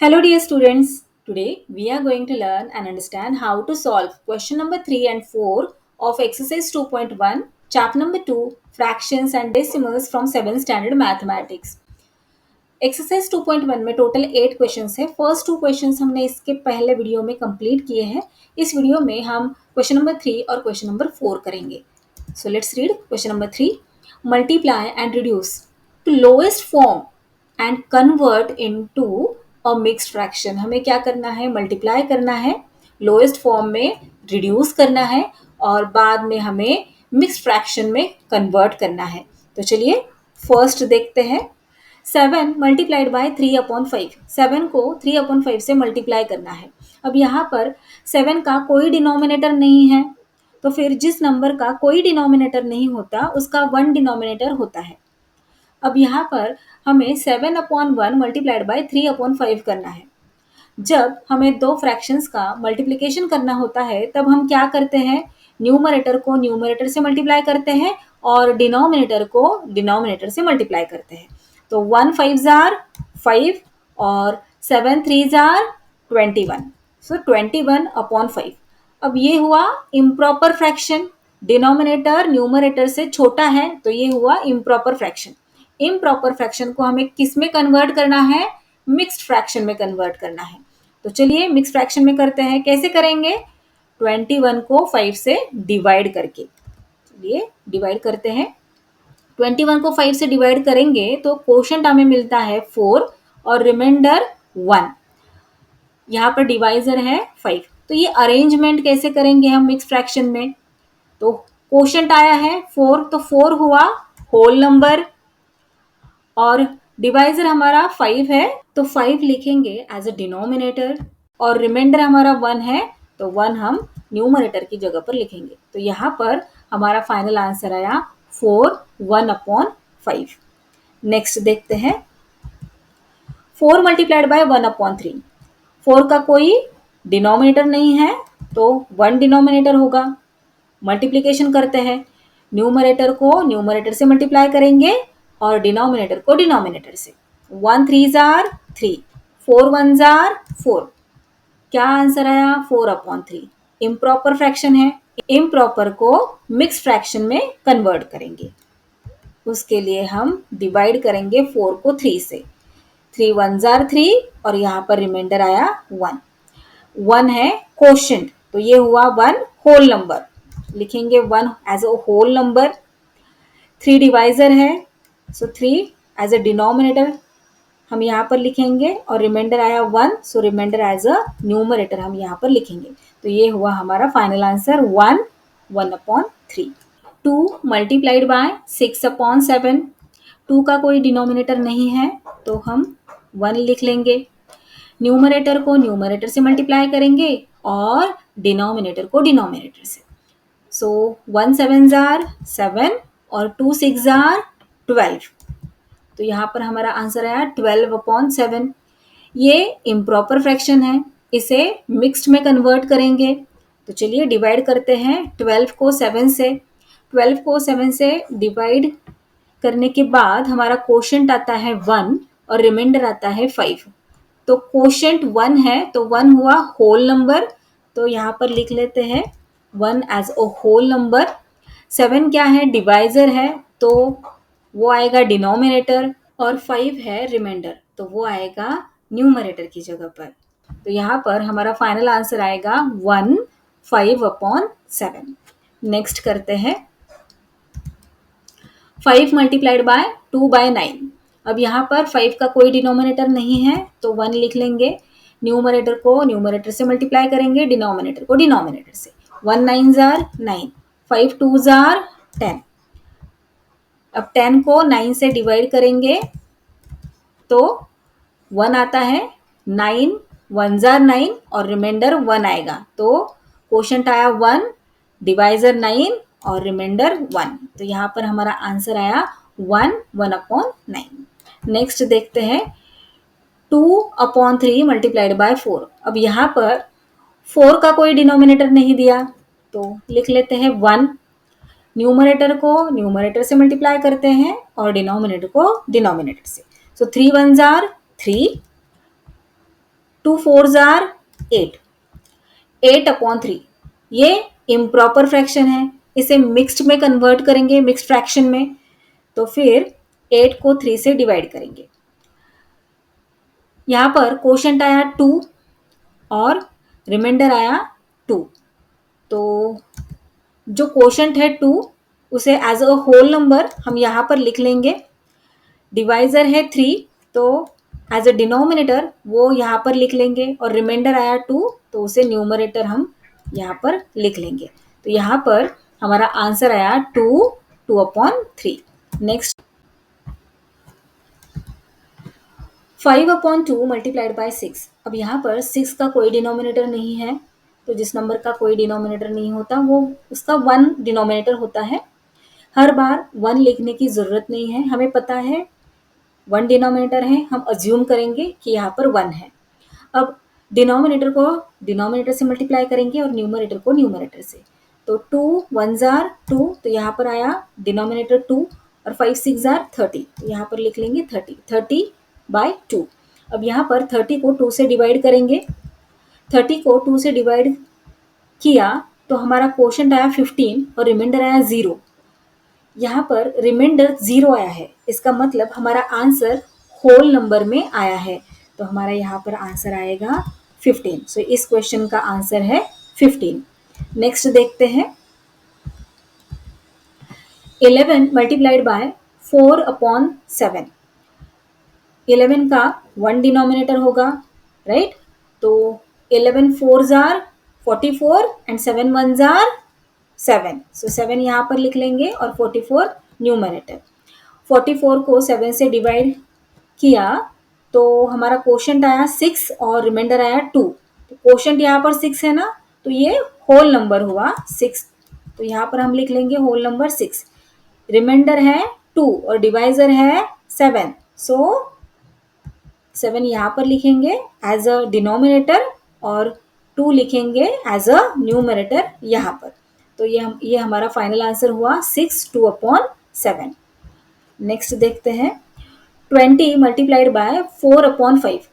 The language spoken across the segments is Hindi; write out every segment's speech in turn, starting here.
Hello dear students. Today we are going to learn and understand how to solve question number 3 and 4 of exercise 2.1 chapter number 2 fractions and decimals from 7th standard mathematics. Exercise 2.1 में टोटल 8 क्वेश्चंस है। फर्स्ट 2 क्वेश्चंस हमने इसके पहले वीडियो में कंप्लीट किए हैं। इस वीडियो में हम क्वेश्चन नंबर 3 और क्वेश्चन नंबर 4 करेंगे। So let's read question number 3। Multiply and reduce to lowest form and convert into a mixed fraction. हमें क्या करना है? मल्टीप्लाई करना है, लोएस्ट फॉर्म में रिड्यूस करना है और बाद में हमें मिक्स्ड फ्रैक्शन में कन्वर्ट करना है। तो चलिए फर्स्ट देखते हैं। 7 मल्टीप्लाइड बाय 3/5। 7 को 3/5 से मल्टीप्लाई करना है। अब यहाँ पर 7 का कोई डिनोमिनेटर नहीं है, तो फिर जिस नंबर का कोई डिनोमिनेटर नहीं होता उसका 1 डिनोमिनेटर होता है। अब यहाँ पर हमें 7/1 मल्टीप्लाइड बाय 3/5 करना है। जब हमें दो फ्रैक्शंस का मल्टीप्लिकेशन करना होता है तब हम क्या करते हैं? न्यूमरेटर को न्यूमरेटर से मल्टीप्लाई करते हैं और डिनोमिनेटर को डिनोमिनेटर से मल्टीप्लाई करते हैं। तो 1 5 जार 5 और 7 3 जार 21। सो 21/5। अब ये हुआ इम्प्रॉपर फ्रैक्शन। डिनोमिनेटर न्यूमरेटर से छोटा है तो ये हुआ इम्प्रॉपर फ्रैक्शन। इम्प्रॉपर फ्रैक्शन को हमें किस में कन्वर्ट करना है? मिक्स्ड फ्रैक्शन में कन्वर्ट करना है। तो चलिए मिक्स फ्रैक्शन में करते हैं। कैसे करेंगे? 21 को 5 से डिवाइड करके। चलिए डिवाइड करते हैं। 21 को 5 से डिवाइड करेंगे तो कोशेंट हमें मिलता है 4 और रिमाइंडर 1। यहाँ पर डिवाइजर है 5। तो ये अरेंजमेंट कैसे करेंगे हम मिक्स फ्रैक्शन में? तो कोशेंट आया है 4, तो 4 हुआ होल नंबर और डिवाइजर हमारा 5 है तो 5 लिखेंगे एज अ डिनोमिनेटर और रिमाइंडर हमारा 1 है तो 1 हम न्यूमरेटर की जगह पर लिखेंगे। तो यहाँ पर हमारा फाइनल आंसर आया 4 1/5। नेक्स्ट देखते हैं। 4 मल्टीप्लाइड बाय 1/3। 4 का कोई डिनोमिनेटर नहीं है तो 1 डिनोमिनेटर होगा। मल्टीप्लिकेशन करते हैं। न्यूमरेटर को न्यूमरेटर से मल्टीप्लाई करेंगे और डिनोमिनेटर को डिनोमिनेटर से। 1 3 जार 3, 4 1 जार 4। क्या आंसर आया? 4/3। इम्प्रॉपर फ्रैक्शन है। इम्प्रॉपर को मिक्स फ्रैक्शन में कन्वर्ट करेंगे। उसके लिए हम डिवाइड करेंगे 4 को 3 से। 3 1 जार 3 और यहाँ पर रिमाइंडर आया 1। 1 है कोशेंट तो ये हुआ 1 होल नंबर। लिखेंगे 1 as a whole number. 3 divisor है सो 3 एज अ डिनोमिनेटर हम यहाँ पर लिखेंगे और रिमाइंडर आया 1 सो रिमाइंडर एज अ न्यूमरेटर हम यहाँ पर लिखेंगे। तो ये हुआ हमारा फाइनल आंसर 1 1/3। 2 multiplied by 6/7। 2 का कोई डिनोमिनेटर नहीं है तो हम 1 लिख लेंगे। न्यूमरेटर को न्यूमरेटर से मल्टीप्लाई करेंगे और डिनोमिनेटर को डिनोमिनेटर से। सो 1 7 जार 7 और 2 6 जार 12। तो यहाँ पर हमारा आंसर आया 12/7। ये इम्प्रॉपर फ्रैक्शन है, इसे मिक्स्ड में कन्वर्ट करेंगे। तो चलिए डिवाइड करते हैं 12 को 7 से। 12 को 7 से डिवाइड करने के बाद हमारा कोशेंट आता है 1 और रिमाइंडर आता है 5। तो कोशेंट 1 है तो 1 हुआ होल नंबर तो यहाँ पर लिख लेते हैं 1 एज अ होल नंबर। 7 क्या है? डिवाइजर है तो वो आएगा डिनोमिनेटर और 5 है रिमाइंडर तो वो आएगा न्यूमरेटर की जगह पर। तो यहाँ पर हमारा फाइनल आंसर आएगा 1 5/7। नेक्स्ट करते हैं। 5 मल्टीप्लाइड बाय 2/9। अब यहाँ पर 5 का कोई डिनोमिनेटर नहीं है तो 1 लिख लेंगे। न्यूमरेटर को न्यूमरेटर से मल्टीप्लाई करेंगे, डिनोमिनेटर को डिनोमिनेटर से। 1 9 जार 9, 5 2 जार 10। अब 10 को 9 से डिवाइड करेंगे तो 1 आता है। 9 1 जार 9 और रिमाइंडर 1 आएगा तो कोशेंट आया 1, डिवाइजर 9 और रिमाइंडर 1। तो यहाँ पर हमारा आंसर आया 1 1/9। नेक्स्ट देखते हैं 2/3 मल्टीप्लाइड बाय 4। अब यहाँ पर 4 का कोई डिनोमिनेटर नहीं दिया तो लिख लेते हैं 1। न्यूमरेटर को न्यूमरेटर से मल्टीप्लाई करते हैं और डिनोमिनेटर को डिनोमिनेटर से। सो 3 1 जार 3 2 4s आर 8, 8/3 ये इम्प्रॉपर फ्रैक्शन है, इसे मिक्स्ड में कन्वर्ट करेंगे, मिक्स्ड फ्रैक्शन में, तो फिर 8 को 3 से डिवाइड करेंगे। यहाँ पर कोशेंट आया 2 और रिमाइंडर आया 2, तो जो कोशेंट है 2 उसे एज अ होल नंबर हम यहाँ पर लिख लेंगे। डिवाइजर है 3, तो एज अ डिनोमिनेटर वो यहाँ पर लिख लेंगे, और रिमाइंडर आया 2 तो उसे न्यूमरेटर हम यहाँ पर लिख लेंगे। तो यहाँ पर हमारा आंसर आया 2, 2/3। Next 5/2 multiplied by 6। अब यहाँ पर 6 का कोई डिनोमिनेटर नहीं है, तो जिस नंबर का कोई डिनोमिनेटर नहीं होता वो उसका 1 डिनोमिनेटर होता है। हर बार 1 लिखने की ज़रूरत नहीं है, हमें पता है 1 डिनोमिनेटर है, हम अज्यूम करेंगे कि यहाँ पर 1 है। अब डिनोमिनेटर को डिनोमिनेटर से मल्टीप्लाई करेंगे और न्यूमरेटर को न्यूमरेटर से, तो 2 1s आर 2, तो यहाँ पर आया डिनोमिनेटर 2, और 5 6 आर 30, तो यहाँ पर लिख लेंगे 30/2। अब यहाँ पर 30 को 2 से डिवाइड करेंगे, 30 को 2 से डिवाइड किया तो हमारा क्वोशंट आया 15 और रिमाइंडर आया 0। यहाँ पर रिमाइंडर 0 आया है, इसका मतलब हमारा आंसर होल नंबर में आया है, तो हमारा यहाँ पर आंसर आएगा 15। सो इस क्वेश्चन का आंसर है 15। नेक्स्ट देखते हैं 11 मल्टीप्लाइड बाय 4/7। 11 का 1 डिनोमिनेटर होगा, राइट? तो 11 4s are 44 and 7 1s are 7, सो 7 यहाँ पर लिख लेंगे और 44 न्यूमरेटर। 44 को 7 से डिवाइड किया तो हमारा क्वोशंट आया 6 और रिमाइंडर आया 2, तो क्वोशंट यहाँ पर 6 है ना, तो ये होल नंबर हुआ 6, तो यहाँ पर हम लिख लेंगे होल नंबर 6। रिमाइंडर है 2 और डिवाइजर है 7, सो 7 यहाँ पर लिखेंगे एज अ डिनोमिनेटर और 2 लिखेंगे एज अ न्यूमरेटर यहाँ पर, तो ये हमारा फाइनल आंसर हुआ 6 2/7। नेक्स्ट देखते हैं 20 मल्टीप्लाइड बाय 4/5।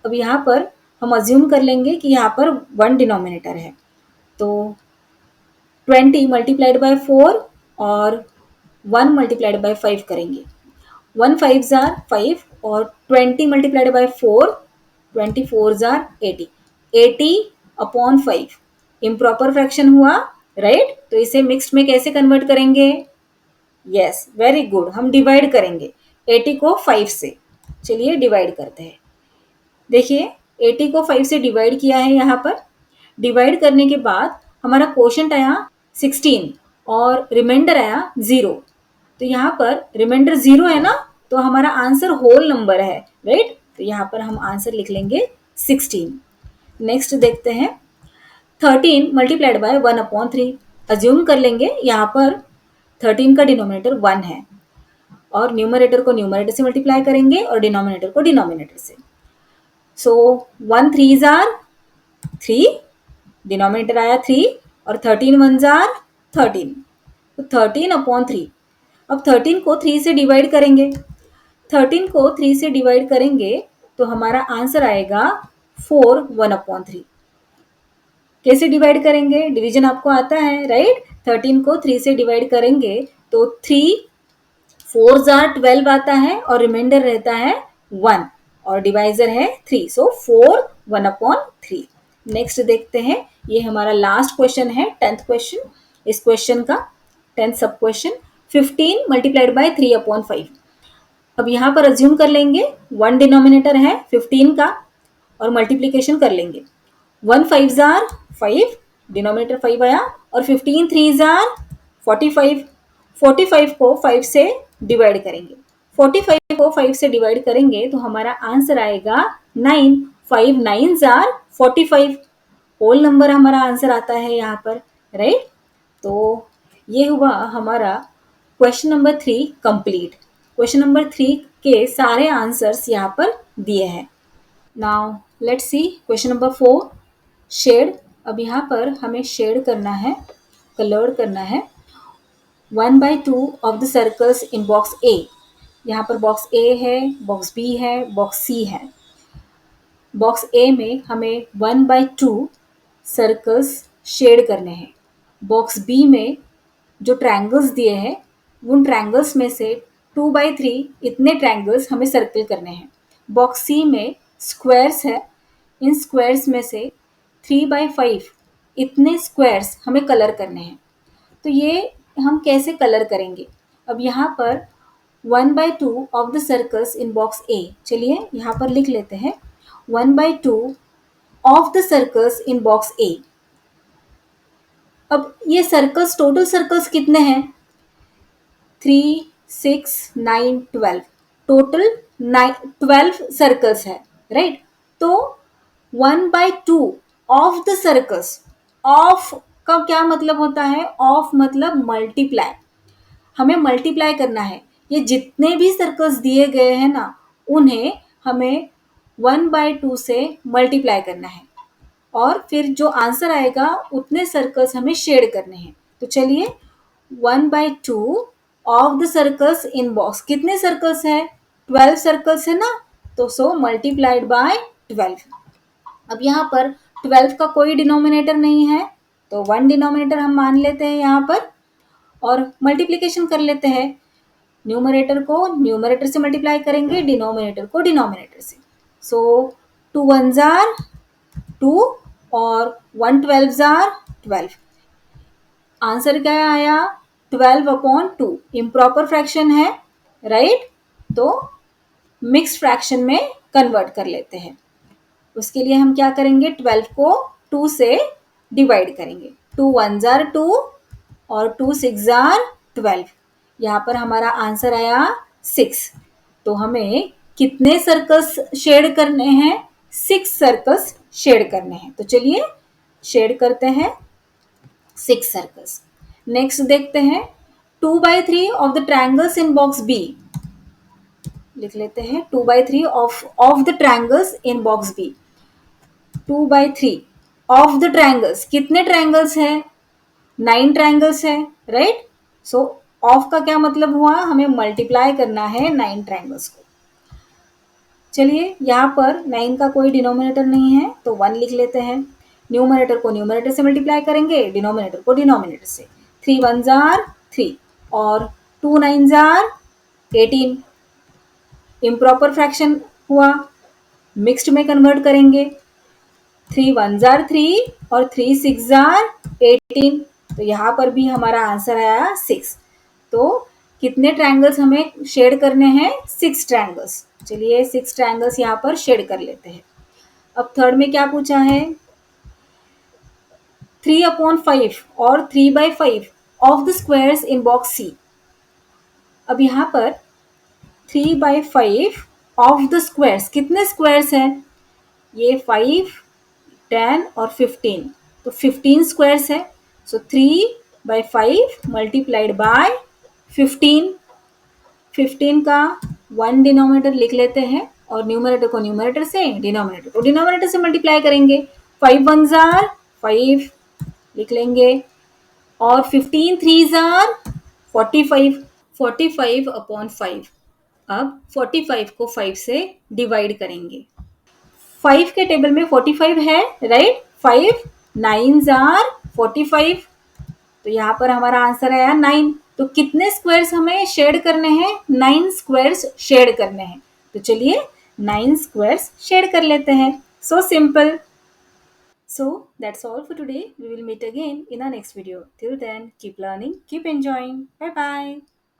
अब यहाँ पर हम अज्यूम कर लेंगे कि यहाँ पर 1 डिनोमिनेटर है, तो 20 मल्टीप्लाइड बाय 4 और 1 मल्टीप्लाइड बाय 5 करेंगे। 1 5s आर 5 और 20 multiplied by 4, 24s are 80, 80/5 improper fraction हुआ, राइट? तो इसे मिक्स्ड में कैसे कन्वर्ट करेंगे? यस, वेरी गुड, हम डिवाइड करेंगे 80 को 5 से। चलिए डिवाइड करते हैं। देखिए 80 को 5 से डिवाइड किया है, यहाँ पर डिवाइड करने के बाद हमारा क्वोशंट आया 16 और रिमाइंडर आया 0, तो यहाँ पर रिमाइंडर 0 है ना, तो हमारा आंसर होल नंबर है, राइट? तो यहाँ पर हम आंसर लिख लेंगे 16। नेक्स्ट देखते हैं 13 मल्टीप्लाइड बाय 1/3। अज्यूम कर लेंगे यहाँ पर 13 का डिनोमिनेटर 1 है, और न्यूमरेटर को न्यूमरेटर से मल्टीप्लाई करेंगे और डिनोमिनेटर को डिनोमिनेटर से। सो 1 3s आर 3, डिनोमिनेटर आया 3, और 13 1s आर 13, तो 13/3। अब 13 को 3 से डिवाइड करेंगे, 13 को 3 से डिवाइड करेंगे तो हमारा आंसर आएगा 4 1/3। कैसे डिवाइड करेंगे? डिवीजन आपको आता है, राइट? 13 को 3 से डिवाइड करेंगे तो 3 4s आर 12 आता है और रिमाइंडर रहता है 1 और डिवाइजर है 3, सो 4 1/3। नेक्स्ट देखते हैं, ये हमारा लास्ट क्वेश्चन है, 10th क्वेश्चन। इस क्वेश्चन का 10th सब क्वेश्चन 15 मल्टीप्लाइड बाय 3/5। अब यहाँ पर अज्यूम कर लेंगे 1 डिनोमिनेटर है 15 का और मल्टीप्लीकेशन कर लेंगे। 1 5s आर 5, डिनोमिनेटर 5 आया, और 15 3s आर 45। 45 को 5 से डिवाइड करेंगे, 45 को 5 से डिवाइड करेंगे तो हमारा आंसर आएगा 9, 5 9s आर 45, होल नंबर हमारा आंसर आता है यहाँ पर, राइट? तो ये हुआ हमारा question number 3 complete. Question number 3 के सारे आंसर्स यहाँ पर दिए हैं। Now let's see question number 4 shade. अब यहाँ पर हमें शेड करना है, कलर करना है 1/2 of the circles in box A. यहाँ पर बॉक्स ए है, बॉक्स बी है, बॉक्स सी है। बॉक्स ए में हमें 1/2 सर्कल्स शेड करने हैं। बॉक्स बी में जो ट्रायंगल्स दिए हैं उन ट्रायंगल्स में से 2/3 इतने ट्रायंगल्स हमें सर्कल करने हैं। बॉक्स सी में स्क्वायर्स है, इन स्क्वायर्स में से 3/5 इतने स्क्वायर्स हमें कलर करने हैं। तो ये हम कैसे कलर करेंगे? अब यहाँ पर 1/2 of the circles in box A, चलिए यहाँ पर लिख लेते हैं 1/2 of the circles in box A. अब ये सर्कल्स, टोटल सर्कल्स कितने हैं? 3, 6, 9, 12, टोटल 12 सर्कल्स है, राइट? तो 1/2 ऑफ द सर्कल्स, ऑफ का क्या मतलब होता है? ऑफ मतलब मल्टीप्लाई, हमें मल्टीप्लाई करना है। ये जितने भी सर्कल्स दिए गए हैं ना, उन्हें हमें 1/2 से मल्टीप्लाई करना है और फिर जो आंसर आएगा उतने सर्कल्स हमें शेड करने हैं। तो चलिए 1/2 of the circles in box, कितने सर्कल्स है? 12 सर्कल्स है ना, तो सो मल्टीप्लाइड बाय 12। अब यहाँ पर 12 का कोई डिनोमिनेटर नहीं है, तो 1 डिनोमिनेटर हम मान लेते हैं यहाँ पर और मल्टीप्लिकेशन कर लेते हैं। न्यूमरेटर को न्यूमरेटर से मल्टीप्लाई करेंगे, डिनोमिनेटर को डिनोमिनेटर से। सो 2 1s are 2 और 1 12s are 12। आंसर क्या आया? 12/2। इम्प्रॉपर फ्रैक्शन है, राइट? तो मिक्स्ड फ्रैक्शन में कन्वर्ट कर लेते हैं। उसके लिए हम क्या करेंगे? 12 को 2 से डिवाइड करेंगे। 2 1s are 2 और 2 6s are 12। यहाँ पर हमारा आंसर आया 6। तो हमें कितने सर्कल्स शेड करने हैं? 6 सर्कल्स शेड करने हैं। तो चलिए शेड करते हैं 6 सर्कल्स। नेक्स्ट देखते हैं 2/3 of the triangles in box B. लिख लेते हैं 2/3 of the triangles in box B. 2/3 of the triangles, कितने ट्रायंगल्स है? 9 ट्रायंगल्स है, राइट? सो ऑफ का क्या मतलब हुआ? हमें मल्टीप्लाई करना है 9 ट्रायंगल्स को। चलिए यहाँ पर 9 का कोई डिनोमिनेटर नहीं है, तो 1 लिख लेते हैं। न्यूमरेटर को न्यूमरेटर से मल्टीप्लाई करेंगे, डिनोमिनेटर को डिनोमिनेटर से। 3 1s are 3 और 2 9s are 18। इम्प्रॉपर फ्रैक्शन हुआ, मिक्स्ड में कन्वर्ट करेंगे। 3 1s are 3 और 3 6s are 18। तो यहाँ पर भी हमारा आंसर आया 6। तो कितने ट्रायंगल्स हमें शेड करने हैं? 6 ट्रायंगल्स। चलिए 6 ट्रायंगल्स यहाँ पर शेड कर लेते हैं। अब थर्ड में क्या पूछा है? 3/5 और 3/5 of the squares in box C. अब यहाँ पर 3/5 ऑफ द स्क्वायर्स, कितने स्क्वायर्स हैं? ये 5, 10 और 15, तो 15 स्क्वायर्स है। सो 3/5 मल्टीप्लाइड बाय 15। 15 का 1 डिनोमिनेटर लिख लेते हैं और न्यूमरेटर को न्यूमरेटर से, डिनोमिनेटर को डिनोमिनेटर से मल्टीप्लाई करेंगे। 5 1s are 5 लिख लेंगे और 15 3s are 45। 45/5। अब 45 को 5 से डिवाइड करेंगे। 5 के टेबल में 45 है, राइट? 5 9s are 45। तो यहाँ पर हमारा आंसर आया 9। तो कितने स्क्वायर्स हमें शेड करने हैं? 9 स्क्वायर्स शेड करने हैं। तो चलिए 9 स्क्वायर्स शेड कर लेते हैं। So simple. So that's all for today. We will meet again in our next video. Till then, keep learning, keep enjoying. Bye bye.